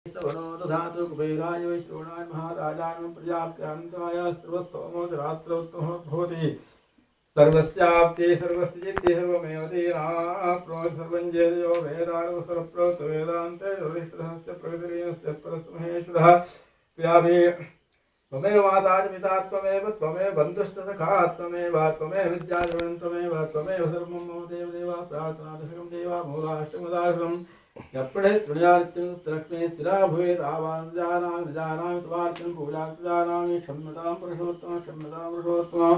श्रवणो दधातु कुबेराय वैश्रवणाय महाराजानं प्रजाप्त्यान्ताय सर्वस्तोमोदरात्रोत्तमो भवति सर्वस्याप्ते सर्वस्य चित्ते सर्वमेव तेनाप्नोति सर्वं जययो वेदानुसरप्रोक्त वेदान्ते योगिष्ठस्य प्रगतिरेयस्य परस्महेश्वरः व्याभे त्वमेव माता च पिता त्वमेव त्वमेव बन्धुश्च सखा त्वमेव त्वमेव विद्याजनं त्वमेव त्वमेव सर्वं मम देवदेव प्रार्थनादशकं देवा मूलाष्टमदाशकम् यपड़े तुण्यार्चन लक्ष्मी स्थिरा भवेत् आवाजानां निजानां त्वार्चन पूजाजानां क्षम्यतां पुरुषोत्तम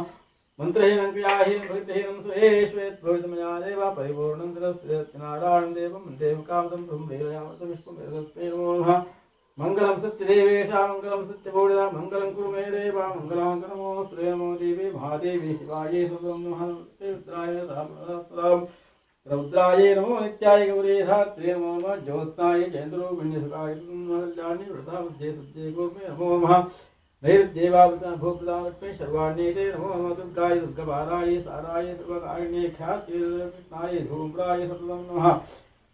मंत्रहीनं क्रियाहीनं भक्तिहीनं सुहेश्वेत् भवितमया देव परिपूर्णं नारायणं देवं देवकामदं तुं वेदयामतं विष्णुं वेदस्ते नमो नमः मंगलं सत्यदेवेशा मंगलं सत्यभूषा मंगलं कुरु मे देवा मंगलाङ्कनमोऽस्तु नमो देवी महादेवी शिवायै सुतं नमः रुद्राय राम रुद्राय नमो नित्याय गौरी धात्रे नमो नमः ज्योत्स्नाय चन्द्रो विन्यसकाय नमः वृथामध्ये सद्ये गोपे नमो नमः नैर्देवावृता भूप्रदालक्ष्मी सर्वाण्येते नमो नमः दुर्गाय दुर्गपाराय साराय सर्वकारिण्ये ख्यात्ये कृष्णाय धूम्राय सततं नमः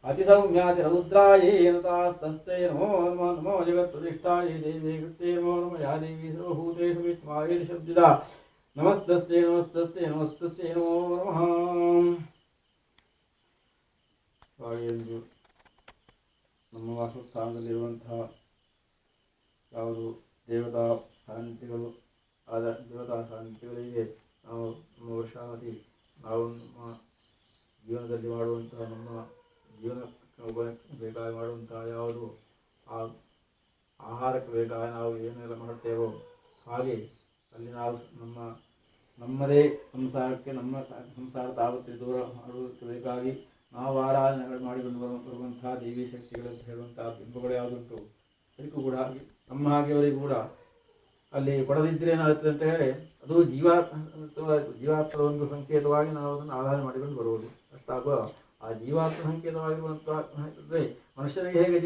अतिसौम्यातिरुद्राय नतास्तस्ते नमो नमः नमो जगत्प्रतिष्ठाय देवी कृते नमो नमः या देवी सर्वभूतेषु विस्माये शब्दिदा नमस्तस्ते नमस्तस्ते नमस्तस्ते नमो नमः ಎಂದು ನಮ್ಮ ವಾಸಸ್ಥಾನದಲ್ಲಿರುವಂತಹ ಯಾವುದು ದೇವತಾ ಸಾನ್ನಿಧ್ಯಗಳು ಆದ ದೇವತಾ ಸಾನ್ನಿಧ್ಯಗಳಿಗೆ ನಾವು ನಮ್ಮ ವರ್ಷಾವಧಿ ನಾವು ನಮ್ಮ ಜೀವನದಲ್ಲಿ ಮಾಡುವಂತಹ ನಮ್ಮ ಜೀವನಕ್ಕೆ ಬೇಕಾಗಿ ಮಾಡುವಂತಹ ಯಾವುದು ಆ ಆಹಾರಕ್ಕೆ ಬೇಕಾಗಿ ನಾವು ಏನೆಲ್ಲ ಮಾಡ್ತೇವೋ ಹಾಗೆ ಅಲ್ಲಿ ನಾವು ನಮ್ಮದೇ ಸಂಸಾರಕ್ಕೆ ನಮ್ಮ ಸಂಸಾರ ತಾವತ್ತೆ ದೂರ ಮಾಡುವುದಕ್ಕೆ ಬೇಕಾಗಿ ನಾವು ಆರಾಧನೆಗಳು ಮಾಡಿಕೊಂಡು ಬರುವಂತಹ ದೇವಿ ಶಕ್ತಿಗಳು ಅಂತ ಹೇಳುವಂತಹ ಬಿಂಬಗಳು ಯಾವುದುಂಟು ಅದಕ್ಕೂ ಕೂಡ ನಮ್ಮ ಹಾಗೆಯವರಿಗೂ ಕೂಡ ಅಲ್ಲಿ ಕೊಡದಿದ್ದರೆ ಏನಾಗುತ್ತೆ ಅಂತ ಹೇಳಿ ಅದು ಜೀವಾತ್ಮದ ಒಂದು ಸಂಕೇತವಾಗಿ ನಾವು ಅದನ್ನು ಆರಾಧನೆ ಮಾಡಿಕೊಂಡು ಬರುವುದು ಅಷ್ಟಾಗುವ ಆ ಜೀವಾತ್ಮ ಸಂಕೇತವಾಗಿರುವಂತಹ ಮನುಷ್ಯನಿಗೆ ಹೇಗೆ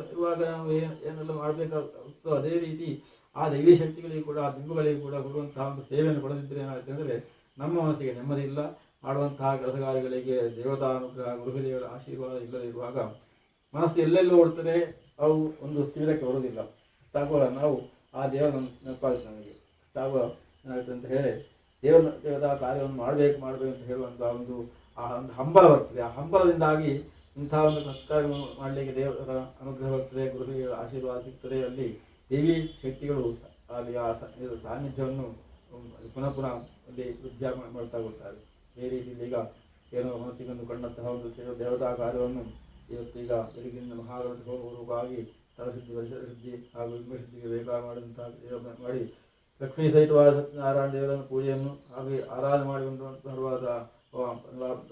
ಇರುವಾಗ ನಾವು ಏನೆಲ್ಲ ಮಾಡಬೇಕಾಗುತ್ತೋ ಅದೇ ರೀತಿ ಆ ದೈವಿ ಶಕ್ತಿಗಳಿಗೂ ಕೂಡ ಆ ಬಿಂಬಗಳಿಗೂ ಕೂಡ ಕೊಡುವಂತಹ ಒಂದು ಸೇವೆಯನ್ನು ಕೊಡದಿದ್ದರೆ ಏನಾಗುತ್ತೆ ಅಂದರೆ ನಮ್ಮ ಮನಸ್ಸಿಗೆ ನೆಮ್ಮದಿ ಇಲ್ಲ ಮಾಡುವಂತಹ ಕೆಲಸ ಕಾರ್ಯಗಳಿಗೆ ದೇವತಾನುಗ್ರಹ ಗುರುದೇವರ ಆಶೀರ್ವಾದ ಇಲ್ಲದಿರುವಾಗ ಮನಸ್ಸು ಎಲ್ಲೆಲ್ಲೂ ಓಡ್ತದೆ ಅವು ಒಂದು ಸ್ಥಿರಕ್ಕೆ ಬರುವುದಿಲ್ಲ ಅಷ್ಟಾಗುವ ನಾವು ಆ ದೇವರನ್ನು ನೆನಪಾಗುತ್ತೆ ನಮಗೆ ಅಷ್ಟಾಗುವ ಏನಾಗುತ್ತೆ ಅಂತ ಹೇಳಿ ದೇವತಾ ಕಾರ್ಯವನ್ನು ಮಾಡಬೇಕು ಅಂತ ಹೇಳುವಂತಹ ಒಂದು ಹಂಬಲ ಬರ್ತದೆ ಆ ಹಂಬಲದಿಂದಾಗಿ ಇಂತಹ ಒಂದು ಸತ್ಕಾರ್ಯ ಮಾಡಲಿಕ್ಕೆ ದೇವರ ಅನುಗ್ರಹ ಬರ್ತದೆ ಗುರುದೇವರ ಆಶೀರ್ವಾದ ಸಿಗ್ತದೆ ಅಲ್ಲಿ ದೇವಿ ಶಕ್ತಿಗಳು ಅಲ್ಲಿ ಆ ಸಾನ್ನಿಧ್ಯವನ್ನು ಪುನಃ ಅಲ್ಲಿ ವೃದ್ಧಿ ಮಾಡ್ತಾ ಹೋಗ್ತಾರೆ ಈ ರೀತಿಯಲ್ಲಿ ಈಗ ಏನೋ ಮನಸ್ಸಿಗೊಂದು ಕಂಡಂತಹ ಒಂದು ದೇವತಾ ಕಾರ್ಯವನ್ನು ಇವತ್ತೀಗ ಬೆಳಗಿನ ಮಹಾಗಣಪತಿ ಹೋಗುವುದಕ್ಕಾಗಿ ತರಶುದ್ಧಿ ವರ್ಷಶುದ್ಧಿ ಹಾಗೂ ಬಿಂಬಶುದ್ಧಿಗೆ ಬೇಕಾಗಿ ಮಾಡಿದಂತಹ ಮಾಡಿ ಲಕ್ಷ್ಮೀ ಸಹಿತವಾದ ಸತ್ಯನಾರಾಯಣ ದೇವರನ್ನು ಪೂಜೆಯನ್ನು ಹಾಗೆ ಆರಾಧನೆ ಮಾಡುವಂತಹ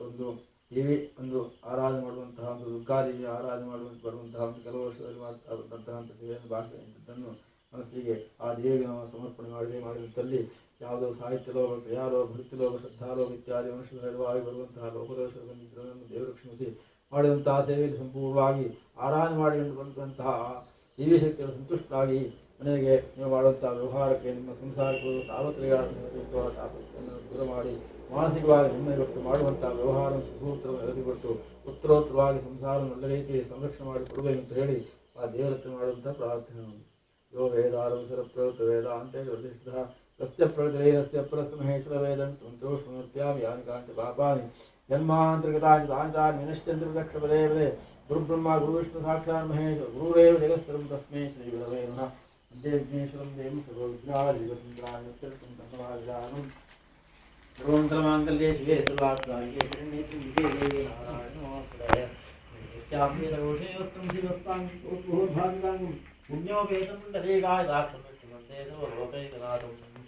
ಒಂದು ದೇವಿ ಒಂದು ಆರಾಧನೆ ಮಾಡುವಂತಹ ಒಂದು ದುರ್ಗಾದೇವಿ ಆರಾಧನೆ ಬರುವಂತಹ ಒಂದು ಕೆಲವು ವರ್ಷದಲ್ಲಿ ಮಾಡ್ತಾ ಬಂದಂತಹ ದೇವಿಯನ್ನು ಭಾಷೆ ಇಂಥದ್ದನ್ನು ಮನಸ್ಸಿಗೆ ಆ ದೇವಿಗೆ ನಾವು ಸಮರ್ಪಣೆ ಮಾಡಿದಂಥಲ್ಲಿ ಯಾವುದೋ ಸಾಹಿತ್ಯ ಲೋಕ ಕ್ರಿಯಾಲೋಕ ಭಕ್ತಿಲೋಕ ಶ್ರದ್ಧಾಲೋಕ ಇತ್ಯಾದಿ ಮನುಷ್ಯವಾಗಿ ಬರುವಂತಹ ಲೋಕದೋಷಗಳನ್ನು ದೇವರು ಕ್ಷಮಿಸಿ ಮಾಡಿದಂತಹ ಸೇವೆಯಲ್ಲಿ ಸಂಪೂರ್ಣವಾಗಿ ಆರಾಧನೆ ಮಾಡಿಕೊಂಡು ಬಂದಂತಹ ದೇವಿ ಶಕ್ತಿಗಳು ಸಂತುಷ್ಟರಾಗಿ ಮನೆಗೆ ನೀವು ಮಾಡುವಂತಹ ವ್ಯವಹಾರಕ್ಕೆ ನಿಮ್ಮ ಸಂಸಾರಕ್ಕೆ ತಾಪತ್ರೆಯನ್ನು ದೂರ ಮಾಡಿ ಮಾನಸಿಕವಾಗಿ ನೆಮ್ಮದಿಗೊಟ್ಟು ಮಾಡುವಂತಹ ವ್ಯವಹಾರವನ್ನು ಸುಸೂತ್ರವನ್ನು ಎಳೆದುಕೊಟ್ಟು ಉತ್ತರೋತ್ತರವಾಗಿ ಸಂಸಾರವನ್ನು ಒಳ್ಳೆ ರೀತಿಯಲ್ಲಿ ಸಂರಕ್ಷಣೆ ಮಾಡಿ ಕೊಡಬೇಕು ಅಂತ ಹೇಳಿ ಆ ದೇವರತ್ರ ಮಾಡುವಂತಹ ಪ್ರಾರ್ಥನೆ ಯೋ ವೇದಾರಂಸರ ಪ್ರವೃತ್ತ ವೇದ ಅಂತೇಳಿ ವರಿಷ್ಠ तस्य प्रगतिरस्य प्रसमहेश्वर वेदं संतोषमूर्त्यां यानि कान्ति पापानि जन्मान्तर्गतानि तानि विनश्यन्ति पदे गुरुब्रह्मा गुरुविष्णु साक्षात् महेश्वर गुरुरेव जगत्सर्वं तस्मै श्रीगुरवे नमः वन्दे विघ्नेश्वरं देवं सर्वविघ्नादिवन्द्रायणं सर्वं सर्वमाङ्गल्ये शिवे सर्वार्थसाधिके शरण्ये त्र्यम्बके देवी नारायणि नमोस्तुते नित्याम्बे रोषे वस्त्रं शिवस्तां पुण्योपेतं दरेगाय दाक्षं वन्दे सर्वलोकैकनाथं